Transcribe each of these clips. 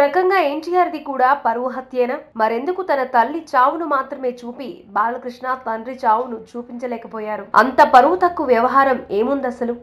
రకంగా ఎన్టీఆర్ది కూడా పరువు హత్యేనా? మరెందుకు తన తల్లి చావును మాత్రమే చూపి బాలకృష్ణ తండ్రి చావును చూపించలేకపోయారు? అంత పరువు తక్కువ వ్యవహారం ఏముందసలు?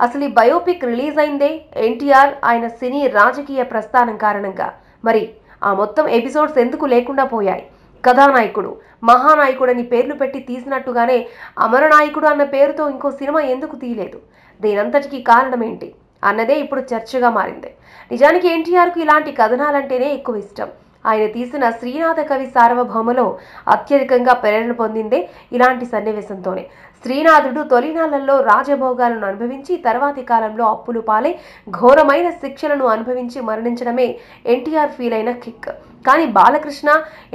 అసలు ఈ బయోపిక్ రిలీజ్ అయిందే ఎన్టీఆర్ ఆయన సినీ రాజకీయ ప్రస్థానం కారణంగా. మరి ఆ మొత్తం ఎపిసోడ్స్ ఎందుకు లేకుండా పోయాయి? కథానాయకుడు, మహానాయకుడని పేర్లు పెట్టి తీసినట్టుగానే అమరనాయకుడు అన్న పేరుతో ఇంకో సినిమా ఎందుకు తీయలేదు? దీనంతటికీ కారణం ఏంటి అన్నదే ఇప్పుడు చర్చగా మారింది. నిజానికి ఎన్టీఆర్కు ఇలాంటి కథనాలంటేనే ఎక్కువ ఇష్టం. ఆయన తీసిన శ్రీనాథ కవి సార్వభౌమలో అత్యధికంగా ప్రేరణ పొందిందే ఇలాంటి సన్నివేశంతోనే. శ్రీనాథుడు తొలినాళ్లలో రాజభోగాలను అనుభవించి తర్వాతి కాలంలో అప్పులు పాలై ఘోరమైన శిక్షలను అనుభవించి మరణించడమే ఎన్టీఆర్ ఫీల్ అయిన కిక్. కానీ బాలకృష్ణ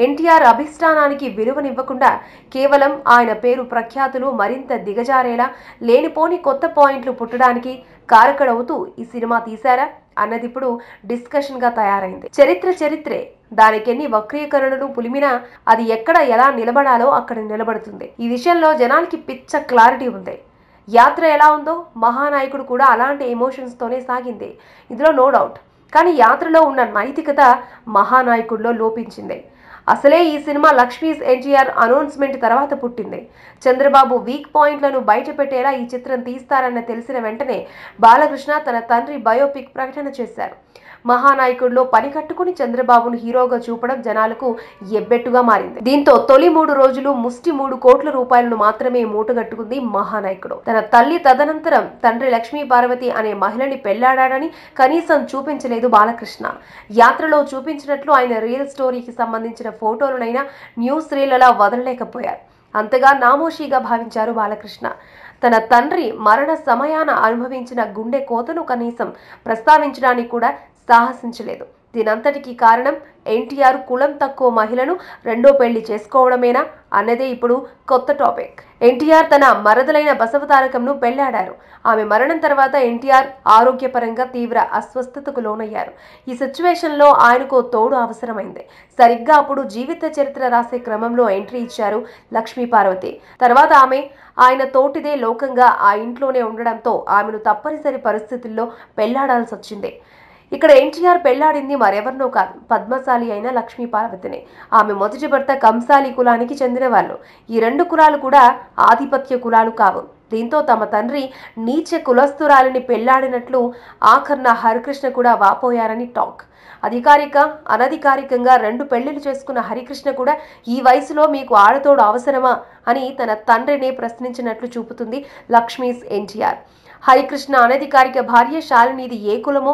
ఎన్టీఆర్ అభిష్టానానికి విలువనివ్వకుండా కేవలం ఆయన పేరు ప్రఖ్యాతులు మరింత దిగజారేలా లేనిపోని కొత్త పాయింట్లు పుట్టడానికి కారకుడవుతూ ఈ సినిమా తీశారా అన్నది ఇప్పుడు డిస్కషన్ గా తయారైంది. చరిత్రే దానికెన్ని వక్రీకరణలు పులిమినా అది ఎక్కడ ఎలా నిలబడాలో అక్కడ నిలబడుతుంది. ఈ విషయంలో జనానికి పిచ్చ క్లారిటీ ఉంది. యాత్ర ఎలా ఉందో మహానాయకుడు కూడా అలాంటి ఎమోషన్స్ తోనే సాగింది, ఇందులో నో డౌట్. కానీ యాత్రలో ఉన్న నైతికత మహానాయకుడిలో లోపించింది. అసలే ఈ సినిమా లక్ష్మీస్ ఎన్టీఆర్ అనౌన్స్మెంట్ తర్వాత పుట్టింది. చంద్రబాబు వీక్ పాయింట్లను బయట పెట్టేలా ఈ చిత్రం తీస్తారన్న తెలిసిన వెంటనే బాలకృష్ణ తన తండ్రి బయోపిక్ ప్రకటన చేశారు. మహానాయకుడిలో పని కట్టుకుని చంద్రబాబును హీరోగా చూపడం జనాలకు ఎబ్బెట్టుగా మారింది. దీంతో తొలి 3 రోజులు ముష్టి 3 కోట్ల రూపాయలను మాత్రమే మూటగట్టుకుంది మహానాయకుడు. తన తల్లి తదనంతరం తండ్రి లక్ష్మీ పార్వతి అనే మహిళని పెళ్లాడాడని కనీసం చూపించలేదు బాలకృష్ణ. యాత్రలో చూపించినట్లు ఆయన రియల్ స్టోరీకి సంబంధించిన ఫోటోలనైనా న్యూస్ రీలలా వదలలేకపోయారు. అంతగా నామోషిగా భావించారు బాలకృష్ణ. తన తండ్రి మరణ సమయాన అనుభవించిన గుండె కోతను కనీసం ప్రస్తావించడానికి కూడా సాహసించలేదు. దీనంతటికీ కారణం ఎన్టీఆర్ కులం తక్కువ మహిళను రెండో పెళ్లి చేసుకోవడమేనా అన్నదే ఇప్పుడు కొత్త టాపిక్. ఎన్టీఆర్ తన మరదలైన బసవతారకంను పెళ్లాడారు. ఆమె మరణం తర్వాత ఎన్టీఆర్ ఆరోగ్యపరంగా తీవ్ర అస్వస్థతకు లోనయ్యారు. ఈ సిచ్యువేషన్లో ఆయనకు తోడు అవసరమైంది. సరిగ్గా అప్పుడు జీవిత చరిత్ర రాసే క్రమంలో ఎంట్రీ ఇచ్చారు లక్ష్మీ పార్వతి. తర్వాత ఆమె ఆయన తోటిదే లోకంగా ఆ ఇంట్లోనే ఉండడంతో ఆమెను తప్పనిసరి పరిస్థితుల్లో పెళ్లాడాల్సి వచ్చింది. ఇక్కడ ఎన్టీఆర్ పెళ్లాడింది మరెవరినో కాదు, పద్మశాలి అయిన లక్ష్మీ పార్వతిని. ఆమె మొదటి భర్త కంసాలి కులానికి చెందిన వాళ్ళు. ఈ 2 కులాలు కూడా ఆధిపత్య కులాలు కావు. దీంతో తమ తండ్రి నీచ కులస్తురాలిని పెళ్లాడినట్లు ఆఖర్న హరికృష్ణ కూడా వాపోయారని టాక్. అధికారిక అనధికారికంగా 2 పెళ్లిళ్లు చేసుకున్న హరికృష్ణ కూడా ఈ వయసులో మీకు ఆడతోడు అవసరమా అని తన తండ్రిని ప్రశ్నించినట్లు చూపుతుంది లక్ష్మీస్ ఎన్టీఆర్. హరికృష్ణ అనధికారిక భార్య శాలినిది ఏ కులమో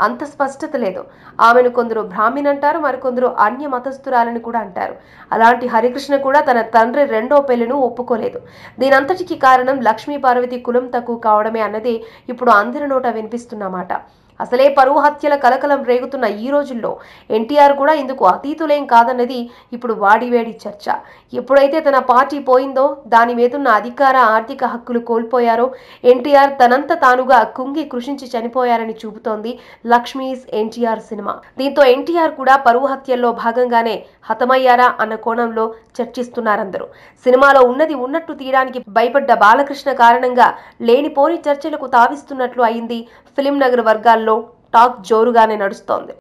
అంత స్పష్టత లేదు. ఆమెను కొందరు బ్రాహ్మణ్ అంటారు, మరికొందరు అన్య మతస్థురాలని కూడా అంటారు. అలాంటి హరికృష్ణ కూడా తన తండ్రి రెండో పెళ్లిను ఒప్పుకోలేదు. దీనంతటికీ కారణం లక్ష్మీ పార్వతి కులం తక్కువ కావడమే అన్నది ఇప్పుడు అందరి నోట వినిపిస్తున్నమాట. అసలే పరువు హత్యల కలకలం రేగుతున్న ఈ రోజుల్లో ఎన్టీఆర్ కూడా ఇందుకు అతీతులేం కాదన్నది ఇప్పుడు వాడివేడి చర్చ. ఎప్పుడైతే తన పార్టీ పోయిందో, దాని మీదున్న అధికార ఆర్థిక హక్కులు కోల్పోయారో ఎన్టీఆర్ తనంత తానుగా కుంగి కృషించి చనిపోయారని చూపుతోంది లక్ష్మీస్ ఎన్టీఆర్ సినిమా. దీంతో ఎన్టీఆర్ కూడా పరువు హత్యల్లో భాగంగానే హతమయ్యారా అన్న కోణంలో చర్చిస్తున్నారందరూ. సినిమాలో ఉన్నది ఉన్నట్టు తీయడానికి భయపడ్డ బాలకృష్ణ కారణంగా లేనిపోని చర్చలకు తావిస్తున్నట్లు అయింది. ఫిలిం నగర్ వర్గాల్లో టాక్ జోరుగానే నడుస్తోంది.